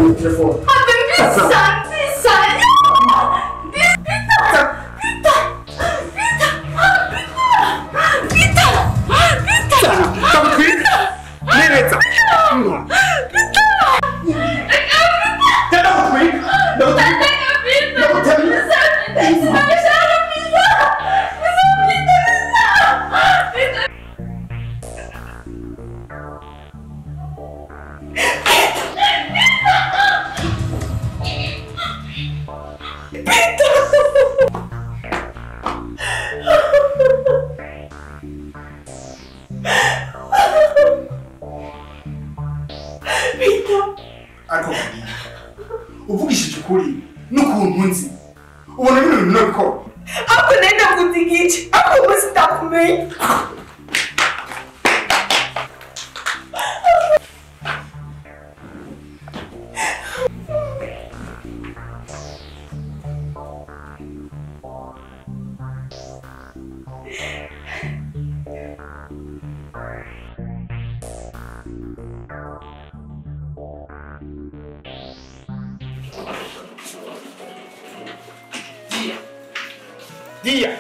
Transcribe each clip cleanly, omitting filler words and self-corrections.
ni telefone. Bisa. Diane.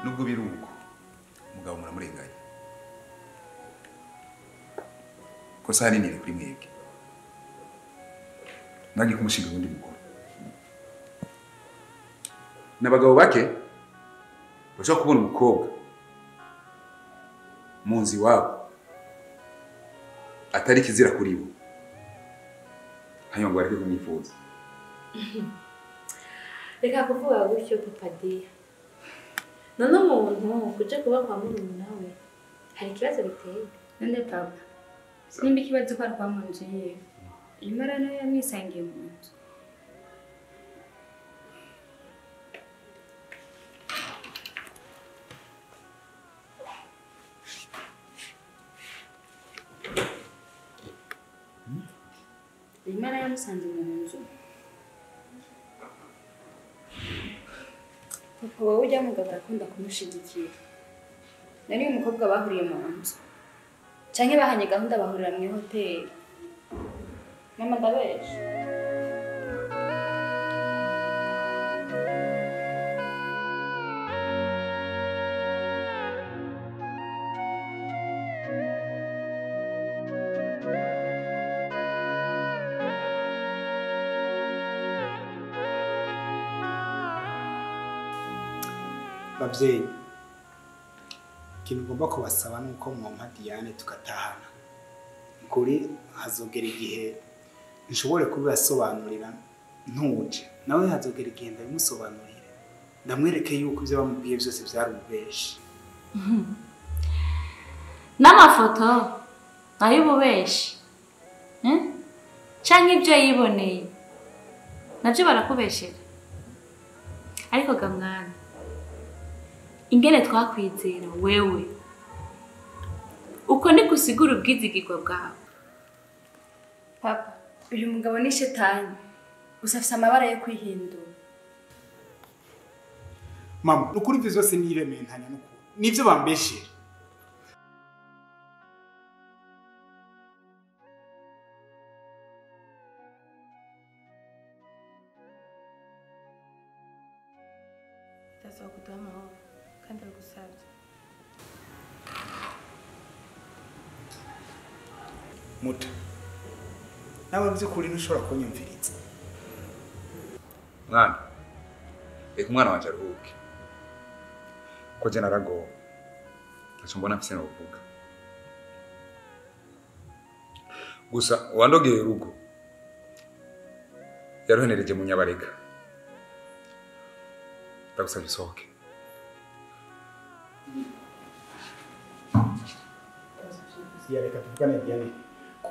Nubwo biruko umugabo muramurenganya. Kosa hari nire kuri mwebwe. Nagi kumushinga undi mukuru. N'abagabo bake bashaka kubona umukobwa munzi wabo atari kizira kuri bo. Hanyuma bareke kumwifuza. Reka kuvuga gutyo papa Diane. None umuntu kuja kuba kwa murumuna we hari ikibazo biteye. None papa nimba ikibazo ko arwa mu nzu yiwe imara nayo yamwisangiye mu nzu. Imara yamusanze mu nzu. Papa wowe ujya mugabo arakunda kumushigikira. Nari umukobwa bahuriye mu nzu. Canke bahanye gahunda bahurira mu hoteli. Mama ndabesha. Babyeyi, ikintu ngomba kubasaba nuko mwampa Diane tugatahana. Kuri hazogera igihe nshobore kubibasobanurira ntuje. Nawe hazogera igihe ndabimusobanurire. Ndamwereke yuko ibyo bamubwiye byose byari ububeshi. N'amafoto ayububeshi. Canke ibyo yiboneye. Navyo barakubeshera. Ariko gamwana ingene twakwizera wewe uko ni gusigura ubwizigirwa bwawe. Papa uyu mugabo ni shetani usafise amabara yo kwihindura. Mama ukuri ibyo byose nirementanya n'ukuri nivyo bambeshera. Muta nawe by'ukuri ntushobora kunyumviriza. Mwana reka umwana wanje aruhuke ko je narago ntacyo mbona mfise no kuvuga. Gusa wandogeye urugo yaruhenereje mu nyabareka. Ndagusabye usohoke. Reka tuvugane Diane.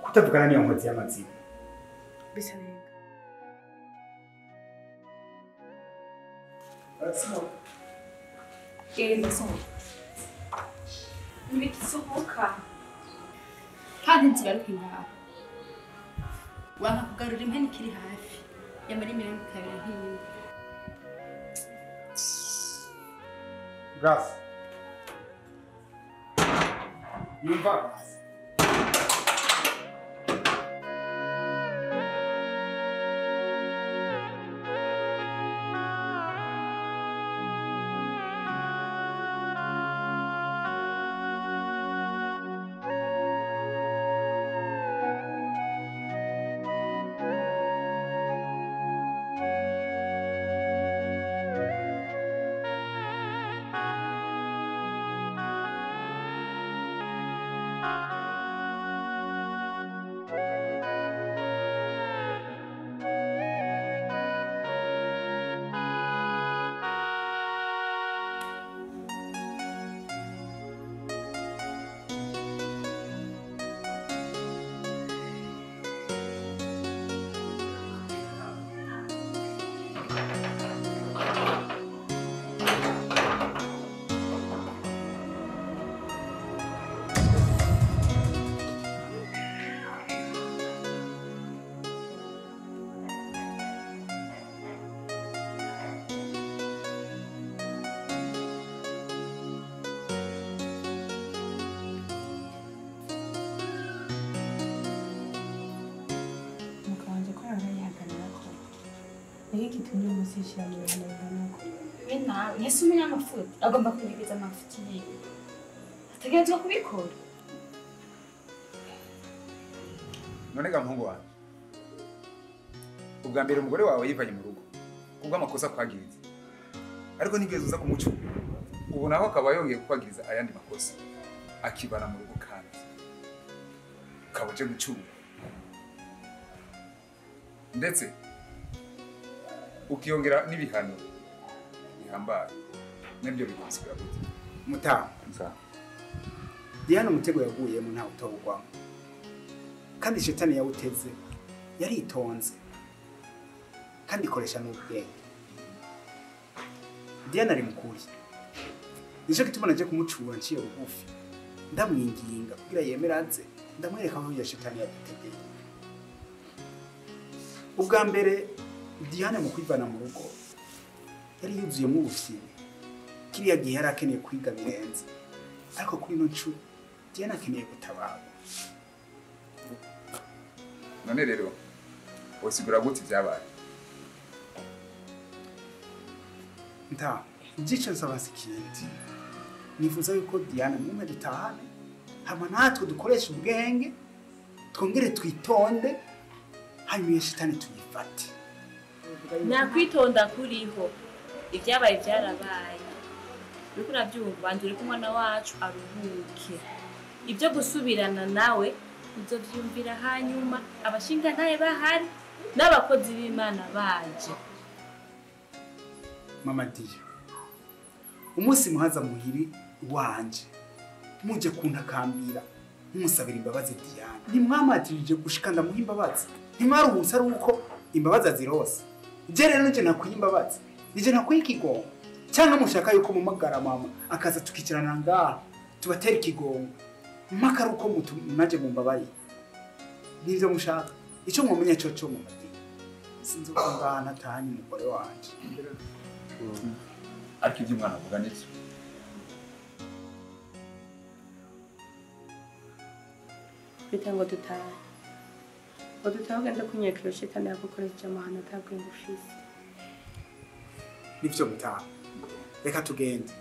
Kutavugana niyo nkozi y'amazina. Bisa neza. Genda sohoka. Ntibigisohoka. Kandi nzigaruka ngaho. Wanka kugarura impene ikiri hafi. Yamara imirongo ikabira nk'iyindi. Graça. Yumva Graça. Niki kitumye umusishira mu nako. Bena, Yesu umunyamafuti agomba kunyegeza amafuti yiwe. Ategerezwa kubikora. None ga mpungu wawe. Ubwa mbere umugore wawe yivanye mu rugo. Kubwo amakosa kwagiriza. Ariko nigeze uza kumucu. Ubu naho akaba yongeye kwagiriza ayandi makosa. Akibana mu rugo kandi. Kaboje gucunga. Ndetse ukiyongera n'ibihano bihambaye nabyo bigonsubira gute Mutaha. Diane umutego yaguyemo nta utogwamo. Kandi shetani yawuteze yaritonze. Kandi ikoresha n'ubwenge. Diane ari mukuri. Nico kituma naje kumucura nciye bugufi. Ndamwinginga kugira yemeraze ndamwereka aho ya shetani yadutegeye. Ubwa mbere Diane mu kwivana mu rugo yari yuzuyemo ubusire. Kiriya gihe yari akeneye kwiga birenze. Ariko kuri no ncu Diane akeneye gutabara. None rero wosigura gute byabaye? Igice nsaba sikindi. Nifuza yuko Diane mume dutahane hama natwe dukoresha ubwenge twongere twitonde hanyuma shitani tuyifate. Nakwitonda kuriho. Ibyabaye byarabaye. Uriko urabyumva bandure ko umwana wacu aruhuke. Ibyo gusubirana nawe uzovyumvira hanyuma abashinga ntaye bahari n'abakozi b'Imana baje. Mama Diya. Umunsi muhaza muhiri wanje. Muje kuntakambira umusabira imbabazi Diane. Ntimwamatirije gushikanda muha imbabazi. Ntimwaruhusa ari uko imbabazi azirose. Je rero nje nakwiye imbabazi. Nije nakwiye ikigongo. Cyangwa mushaka yuko mumagara mama akaza tukikirana ngaha tubatera ikigongo. Mpaka ruko naje mu mbabari. Nivyo mushaka. Ico mwomenye cyo mu mati. Sinzi uko ngana atanye umugore wanje. Ariko ibyo umwana avuga niki? Bitango dutaha. Odutaha ugenda kunyekera shetani yagukoresha amahana atabwenge ufise. Nivyo mutaha. Reka tugende.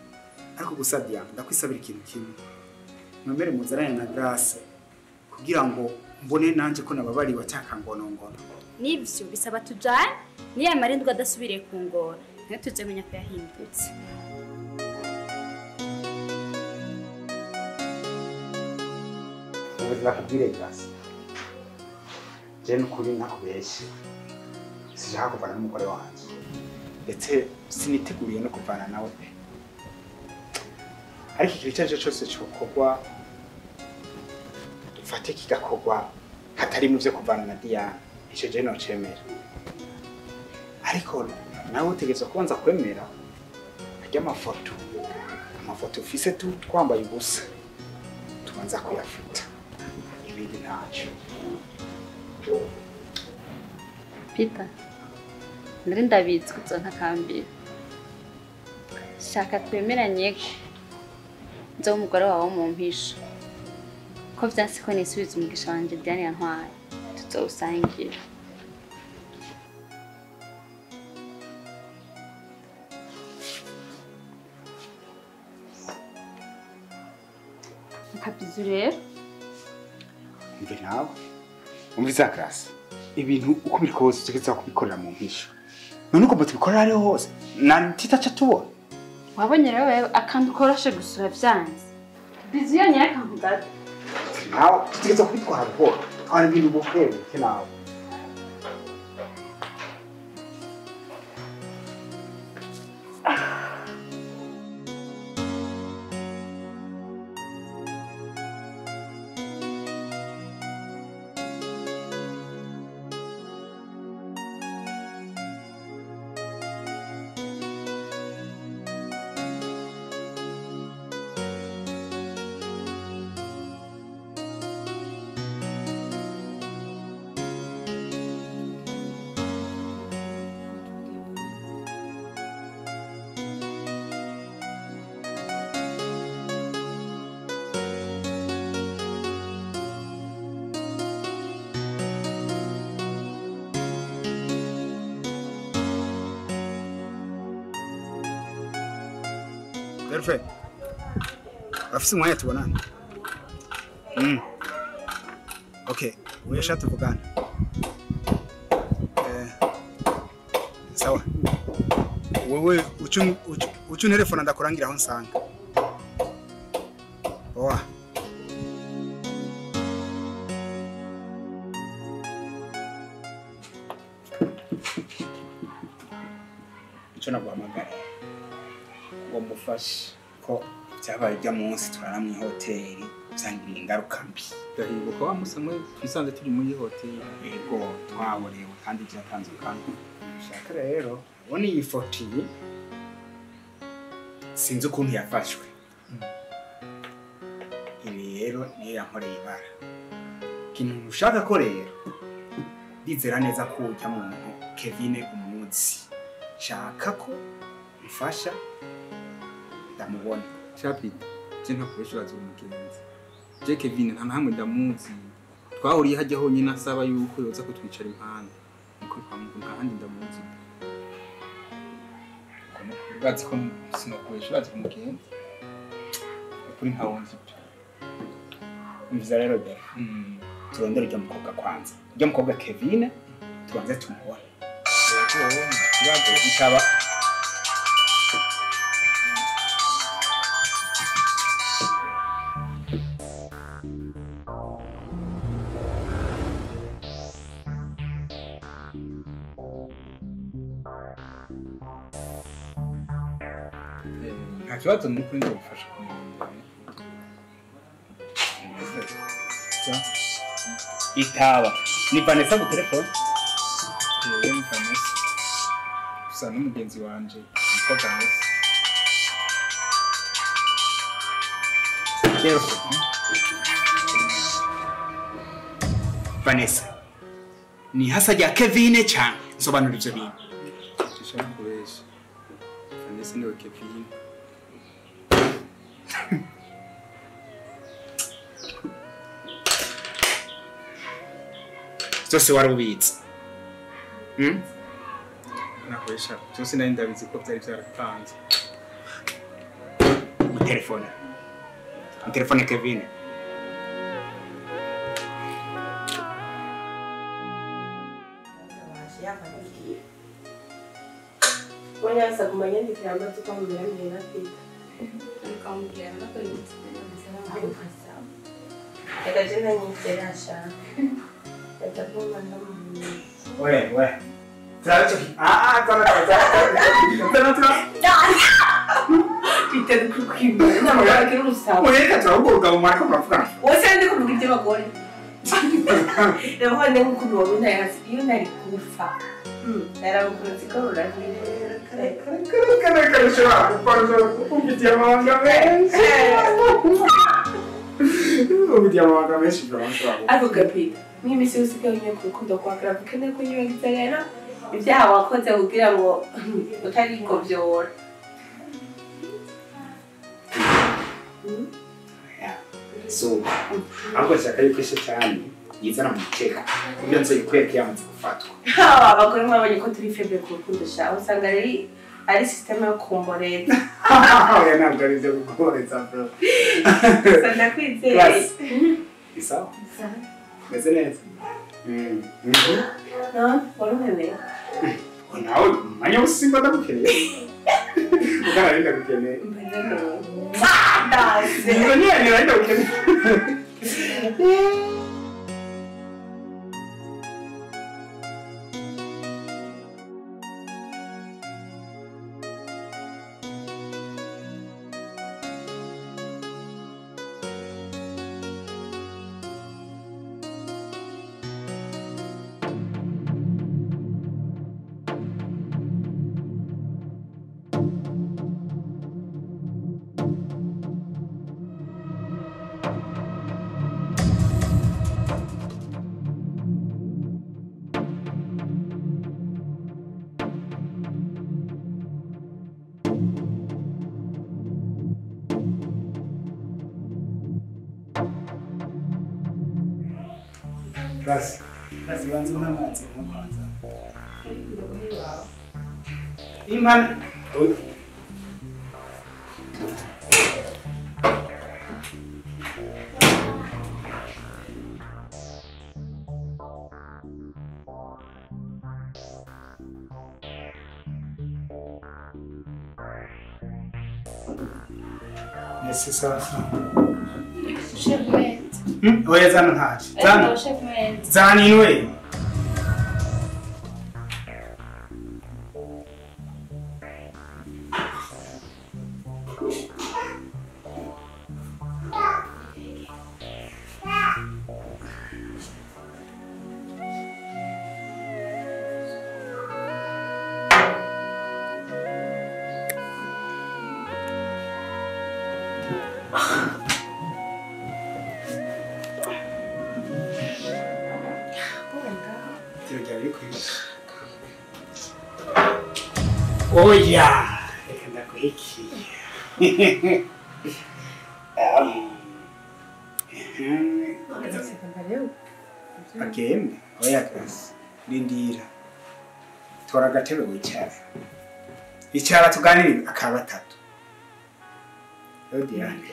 Ariko gusa Diane ndakwisabira ikintu kimwe. Nomere muzarane na Grace kugira ngo mbone nanje ko nababari watakangonongono. Nivyo bisaba tujane niya marindwa adasubiriye kungora. Nka tuzemenya ko yahindutse. Ubuzima kubwire Grace. Je n'ukuri nakubeshye. Sishaka kuvana n'umugore wanje. Ndetse siniteguriye no kuvana nawe. Ariko igihe cyaje cyose cyokorwa dufate kigakorwa hatari mu byo kuvana na Diane. Ico je no cemera. Ariko nawe utegetswe kubanza kwemera ajya amafoto ufise twambaye ubusa nza kuyafata ibindi ntacyo. Peter, nari ndabizi ko uzontakambira. Shaka twemeranye ko nzoba umugore wawe mu mpisho. Ko vyanse ko nisubiza umugisha wanje Diane yantwaye. Tuzowusangira. Kabizu rero. Mbe nawe. Umviza class. Ibintu uko biri kose utegetse kubikorera mu mpisho. None uko tubikora ari hose. Na titacha tuwo. Wabonye rero akantu koroshe gusura vyanze. Bizu yo nyaka nkugada. Nawe utegetse kubitwara bwo. Ari ibintu bukwe nawe. Girlfriend. Afisi mwanya tubonana. Okay, uyasha tuvugana. Sawa. Wewe uchu telefone ndakurangira aho nsanga. Owa. Ico naguhamagara. Wamufashe ko cyabaye bya munsi turara mu hoteli cyangwa ingaruka mbi. Ndahibuka wa musamwe twisanze turi muri hoteli. Yego twaborewe kandi cyatanze kandi. Shaka rero ubone iyi foto iyi. Sinzi ukuntu yafashwe. Ibi rero niyo yankoreye ibara. Kintu ushaka ko rero bizera neza ko ujya mu Kevin umunsi. Shaka ko ufasha ndamubona. Chapi, cyenda kubeshwaza umugenzi. Je Kevin nta nahamwe ndamuzi. Twahuriye hajya honyine asaba yuko yoza kutwicara impande. Niko kwamuka kandi ndamuzi. Bazi ko sinokubeshwaza umugenzi. Kuri ntawonzi. Mviza rero de. Turondera ujya mukobwa kwanza. Ujya mukobwa Kevin tubanze tumubona. Yego, kibazo bitaba. Kibazo nuko ndi gufasha kumenya. Itaba. Ni Vanessa ku telefone? Ni Vanessa. Gusa n'umugenzi wanje niko Vanessa. Vanessa. Ni hasa ya Kevin cyane. Nsobanura ibyo bintu. Tushaka kubesha. Vanessa niwe Kevin. Cyose warubitse. Nakwesha. Cyose nari ndabizi ko byari byaratanze. Mu telefone. Mu telefone Kevin. Voy a kumenya ndikiramba tukamubira mbere Peter. Nikamubwira ko yitse. Eka jina nyiterasha. Eka bomba ndamu. We. Tracho. Peter kukwimba. Namara kirusa. Ureka turaburuka mu mariko muravuga. Wose ndi kuvuga ibyo bagore. Rero ndi kuvuga ngo ntayasi iyo nari kufa. Narabukunze ko uragire Kare shora. Kuko ufite amahanga menshi. Ubidiye amabanga menshi baramushobora. Ariko gapita n'imisi usigaye unye ku rukundo kwa Grave kene ko yibagiza rero ibyaha wakoze kugira ngo utariko byora. So, ahubwo nshaka yuko ishe cyane yizana mu giteka kugira nzo yikweke yamaze gufatwa. Abagore mwabonye ko turi feble ku rukundo shaho usanga ari system yo kumboreza. Oya ntabwo ari byo gukoreza bro. Sanda kwizeye. Isawa? Meze neza? No, warumewe. Nawe manya usimba ndagukeneye. Ukana rinda gukeneye. Dase. Ni rinda gukeneye. Basi banze n'amazi no kwanza. Imana. Merci ça. Chef Oya zana ntaje. Zana. chef Zana inwe. Oya, reka ndakuhiki. Agende, oya kasi. Lindira. Tora agatebe wicara. Icara tuganire akaba batatu. Yo Diane.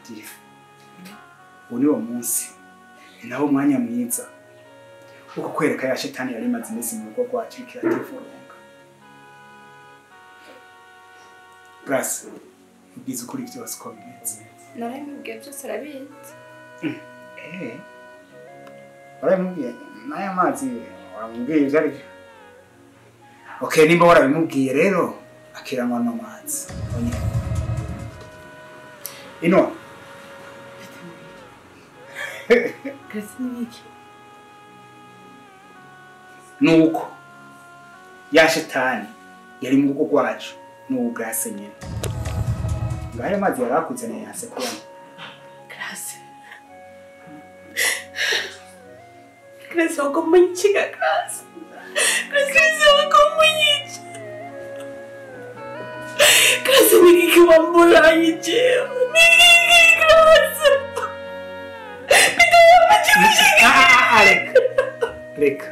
Diane. Uni wo munsi. Naho umwanya mwiza. Uko kwereka ya shitani yari maze imisi mu rugo rwacu Téléphon. Grace, ubizi ukuri byose ko bimeze. Naramubwiye byose arabizi. Waramubwiye n'aya mazi waramubwiye ibyo ari byo. Okay, nimba warabimubwiye rero akirangwa n'amazi. Onye. Ino. Kasi niki? Nuko ya shitani yari mu rugo rwacu. Grace nyine. Ngaya mazi yarakutse ne yase kwa. Grace. Grace wako mwenchiga Grace. Grace wako mwenyicha. Grace niki kiwambula yicheo. Niki Grace. Niki wamachimishika. Leka.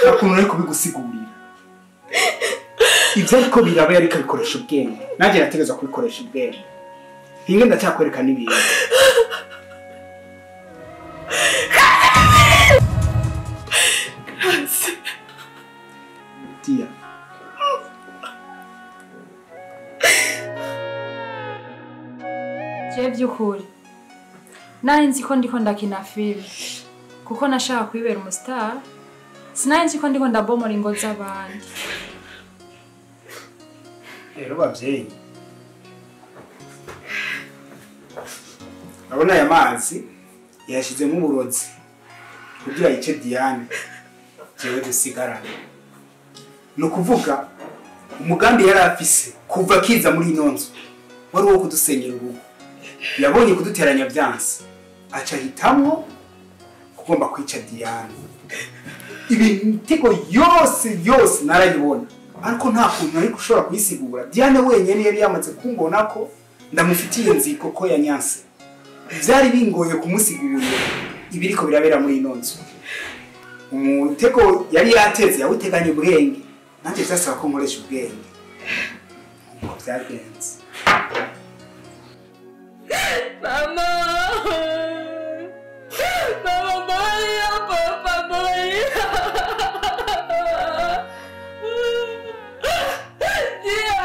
Akuntu kubigusigurira. Ibyo ariko biraba yari kabikoresha ubwenge. Naje nategeza kubikoresha ubwenge. Hinge ndacyakwereka n'ibintu. Tia. Je byukuri. Nari nzi ko ndiko ndakina film. Kuko nashaka kwibera umustar. Sinari nzi ko ndiko ndabomora ingo z'abandi. Rero bavyeyi. Abona aya mazi yashizemo uburozi. kugira yice Diane jewe dusigarane. No kuvuga umugambi yari afise kuva kiza muri ino nzu wari wo kudusenyera urugo. Yabonye kuduteranya byanse aca hitamwo kugomba kwica Diane. Ibitego yose narayibona ariko nta kuntu ari gushobora kuyisigura. Diane wenyene yari yamaze kumbona ko ndamufitiye inziko ko yanyanse. Byari bingoye kumusigurira ibiriko birabera muri ino nzu. Umutego yari yateze yawuteganye ubwenge nanjye byasaba ko nkoresha ubwenge. Ngo byagenze. Mama Maria, Papa Maria. Dia.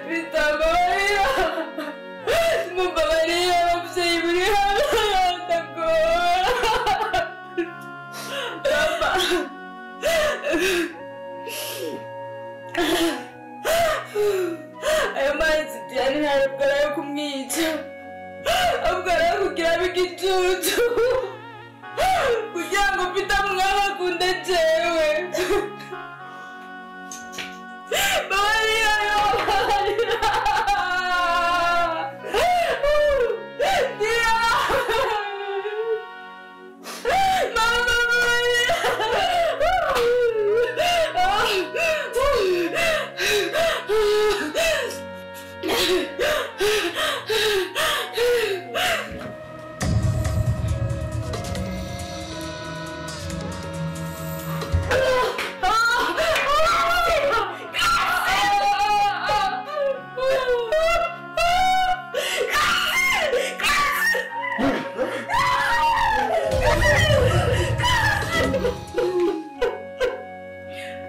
Vita Maria. Mumba Maria, abavyeyi buri hano ndagora. Mama. Ayo mazi Diane ntabwo ari ayo kumwica, ahubwo ari ayo kugira bigitutu kugira ngo mfite umwaka akunda jewe. Maria Maria Mama Maria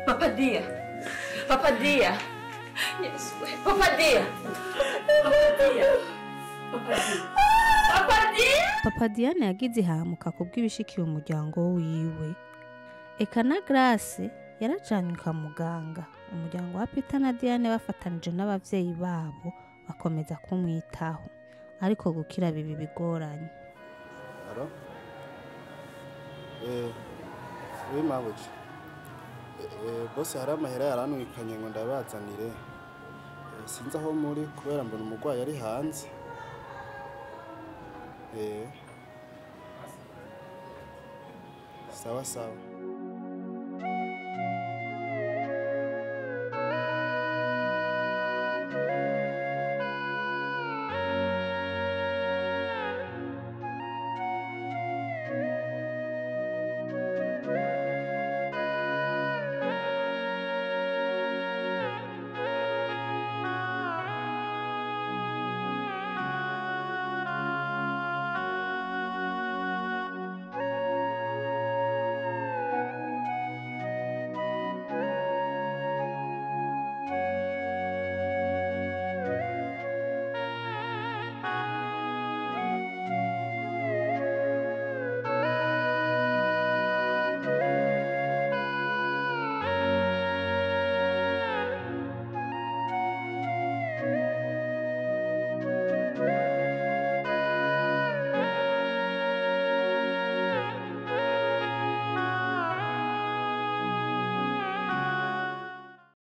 Papa Dia. Yes, Papa Dia. Papa Diane yagize ihamuka kubw'ibishikiye umuryango wiwe. Eka na Grace yarajanywe kwa muganga. Umuryango wa Peter na Diane bafatanije n'abavyeyi babo bakomeza kumwitaho. Ariko gukira bibi bigoranye. Alo? Oui mabuja. Bose hari amahera yaranwikanye ngo ndabazanire. Sinzi aho muri kubera mbona umugwayi ari hanze. Sawa sawa.